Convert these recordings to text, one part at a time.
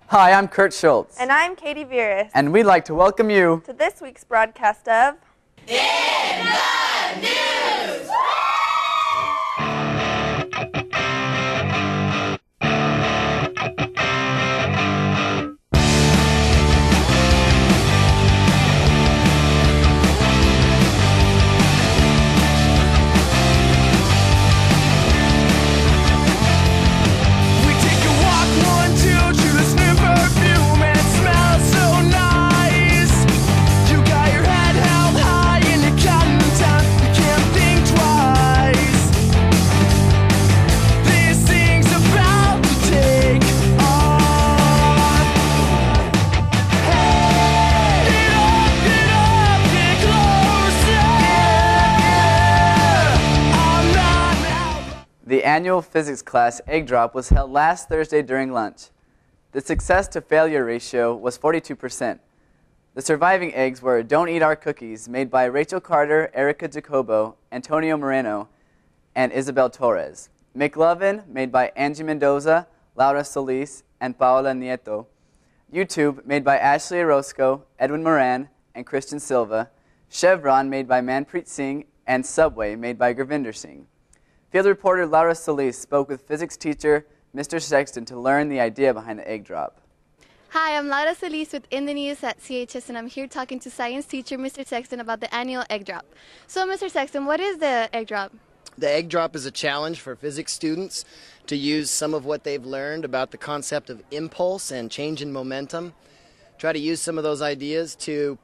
Hi, I'm Kurt Schultz. And I'm Katie Veeris. And we'd like to welcome you to this week's broadcast of In the News! The annual physics class egg drop was held last Thursday during lunch. The success to failure ratio was 42%. The surviving eggs were Don't Eat Our Cookies, made by Rachel Carter, Erica Jacobo, Antonio Moreno, and Isabel Torres. McLovin, made by Angie Mendoza, Laura Solis, and Paola Nieto. YouTube, made by Ashley Orozco, Edwin Moran, and Christian Silva. Chevron, made by Manpreet Singh, and Subway, made by Gurvinder Singh. Field reporter Laura Solis spoke with physics teacher Mr. Sexton to learn the idea behind the egg drop. Hi, I'm Laura Solis with In the News at CHS, and I'm here talking to science teacher Mr. Sexton about the annual egg drop. So, Mr. Sexton, what is the egg drop? The egg drop is a challenge for physics students to use some of what they've learned about the concept of impulse and change in momentum. Try to use some of those ideas to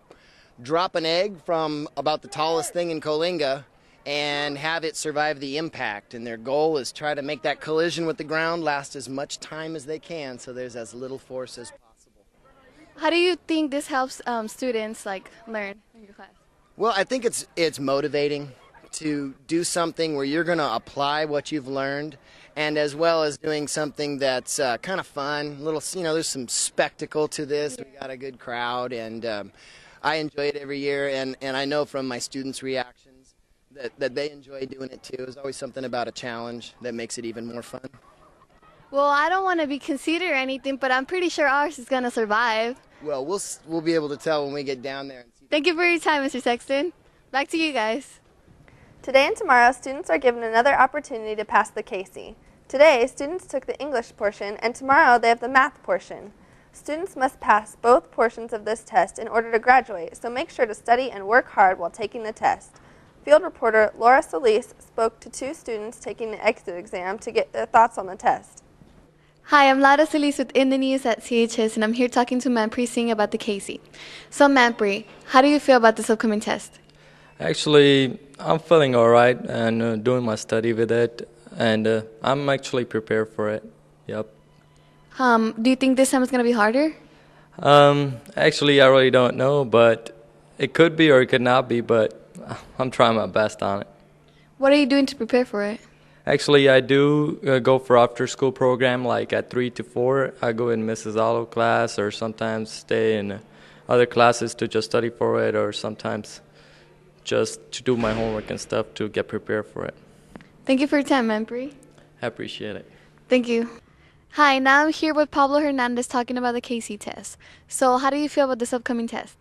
drop an egg from about the tallest thing in Coalinga and have it survive the impact. And their goal is try to make that collision with the ground last as much time as they can so there's as little force as possible. How do you think this helps students learn in your class? Well, I think it's motivating to do something where you're going to apply what you've learned, and as well as doing something that's kind of fun. There's some spectacle to this. We got a good crowd, and I enjoy it every year, and I know from my students' reactions that they enjoy doing it too. There's always something about a challenge that makes it even more fun. Well, I don't want to be conceited or anything, but I'm pretty sure ours is going to survive. Well, we'll be able to tell when we get down there. Thank you for your time, Mr. Sexton. Back to you guys. Today and tomorrow, students are given another opportunity to pass the CASE. Today, students took the English portion, and tomorrow they have the math portion. Students must pass both portions of this test in order to graduate, so make sure to study and work hard while taking the test. Field reporter Laura Solis spoke to two students taking the exit exam to get their thoughts on the test. Hi, I'm Laura Solis with In the News at CHS, and I'm here talking to Manpreet Singh about the CASE. So, Manpreet, how do you feel about this upcoming test? Actually, I'm feeling all right and doing my study with it, and I'm actually prepared for it. Yep. Do you think this time it's going to be harder? Actually, I really don't know, but it could be or it could not be, but I'm trying my best on it. What are you doing to prepare for it? Actually, I do go for after-school program, like at 3 to 4. I go in Mrs. Allo class, or sometimes stay in other classes to just study for it, or sometimes just to do my homework and stuff to get prepared for it. Thank you for your time, Manpreet. I appreciate it. Thank you. Hi, now I'm here with Pablo Hernandez talking about the CASE test. So, how do you feel about this upcoming test?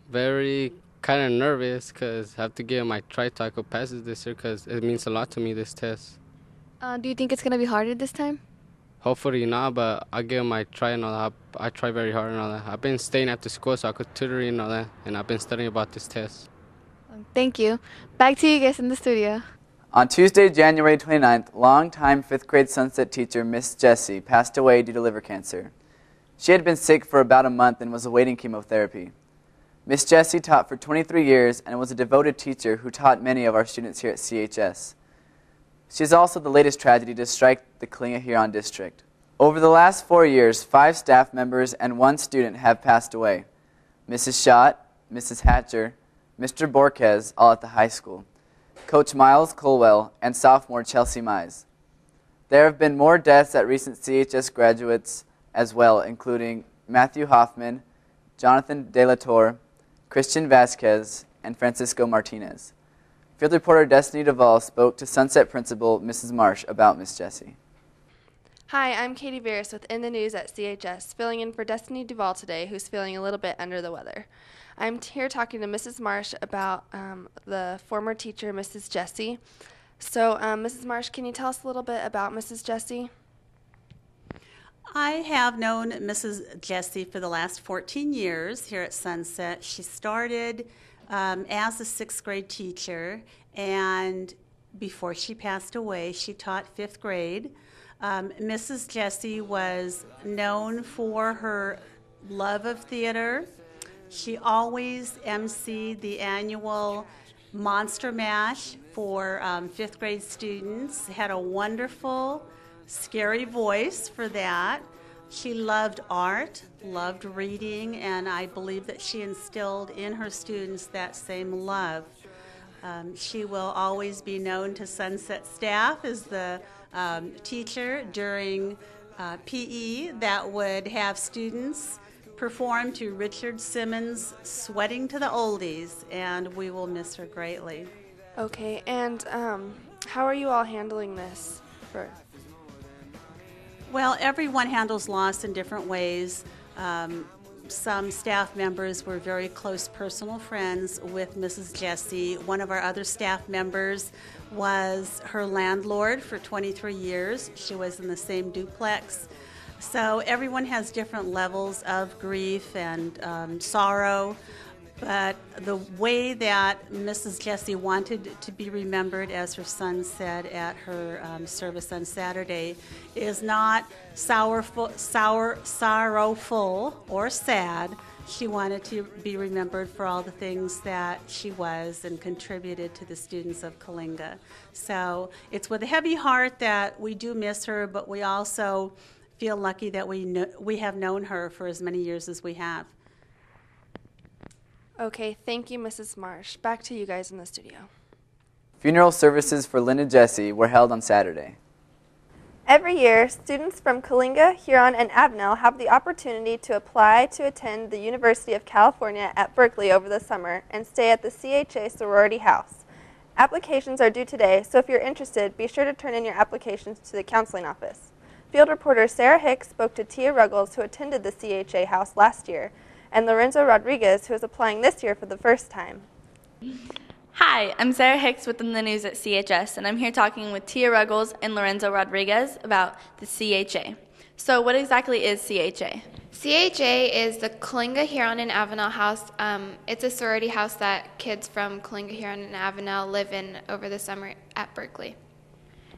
Very kind of nervous because I have to get my tri-cycle passes this year because it means a lot to me, this test. Do you think it's going to be harder this time? Hopefully not, but I'll give my try and all that. I try very hard and all that. I've been staying after school so I could tutor and all that, and I've been studying about this test. Thank you. Back to you guys in the studio. On Tuesday, January 29th, longtime 5th grade Sunset teacher Miss Jessie passed away due to liver cancer. She had been sick for about a month and was awaiting chemotherapy. Miss Jessie taught for 23 years and was a devoted teacher who taught many of our students here at CHS. She is also the latest tragedy to strike the Coalinga district. Over the last 4 years, 5 staff members and 1 student have passed away. Mrs. Schott, Mrs. Hatcher, Mr. Borquez, all at the high school, Coach Miles Colwell, and sophomore Chelsea Mize. There have been more deaths at recent CHS graduates as well, including Matthew Hoffman, Jonathan De La Torre, Christian Vasquez, and Francisco Martinez. Field reporter Destiny Duvall spoke to Sunset principal Mrs. Marsh about Miss Jessie. Hi, I'm Katie Veris with In the News at CHS, filling in for Destiny Duvall today, who's feeling a little bit under the weather. I'm here talking to Mrs. Marsh about the former teacher, Mrs. Jessie. So, Mrs. Marsh, can you tell us a little bit about Mrs. Jessie? I have known Mrs. Jessie for the last 14 years here at Sunset. She started as a sixth grade teacher, and before she passed away, she taught fifth grade. Mrs. Jessie was known for her love of theater. She always emceed the annual Monster Mash for fifth grade students, had a wonderful, scary voice for that. She loved art, loved reading, and I believe that she instilled in her students that same love. She will always be known to Sunset staff as the teacher during PE that would have students perform to Richard Simmons' Sweating to the Oldies, and we will miss her greatly. Okay, and how are you all handling this? Well, everyone handles loss in different ways. Some staff members were very close personal friends with Mrs. Jessie. One of our other staff members was her landlord for 23 years. She was in the same duplex. So everyone has different levels of grief and sorrow. But the way that Mrs. Jessie wanted to be remembered, as her son said at her service on Saturday, is not sorrowful or sad. She wanted to be remembered for all the things that she was and contributed to the students of Coalinga. So it's with a heavy heart that we do miss her, but we also feel lucky that we have known her for as many years as we have. Okay, thank you, Mrs. Marsh. Back to you guys in the studio. Funeral services for Linda Jessie were held on Saturday. Every year, students from Coalinga, Huron, and Avenel have the opportunity to apply to attend the University of California at Berkeley over the summer and stay at the CHA sorority house. Applications are due today, so if you're interested, be sure to turn in your applications to the counseling office. Field reporter Sarah Hicks spoke to Tia Ruggles, who attended the CHA house last year, and Lorenzo Rodriguez, who is applying this year for the first time. Hi, I'm Sarah Hicks with the News at CHS, and I'm here talking with Tia Ruggles and Lorenzo Rodriguez about the CHA. So what exactly is CHA? CHA is the Coalinga, Huron, and Avenel house. It's a sorority house that kids from Coalinga, Huron, and Avenel live in over the summer at Berkeley.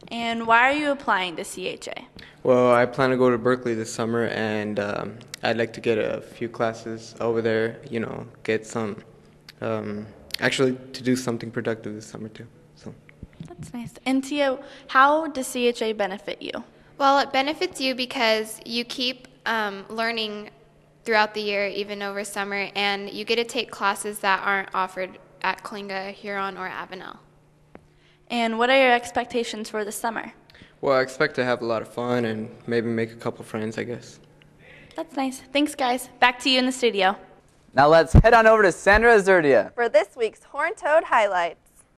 And why are you applying to CHA? Well, I plan to go to Berkeley this summer, and I'd like to get a few classes over there, get some, actually to do something productive this summer too. So. That's nice. And Tia, how does CHA benefit you? Well, it benefits you because you keep learning throughout the year, even over summer, and you get to take classes that aren't offered at Coalinga, Huron, or Avenel. And what are your expectations for the summer? Well, I expect to have a lot of fun and maybe make a couple friends, I guess. That's nice. Thanks, guys. Back to you in the studio. Now let's head on over to Sandra Azurdia For this week's Horn Toad Highlight.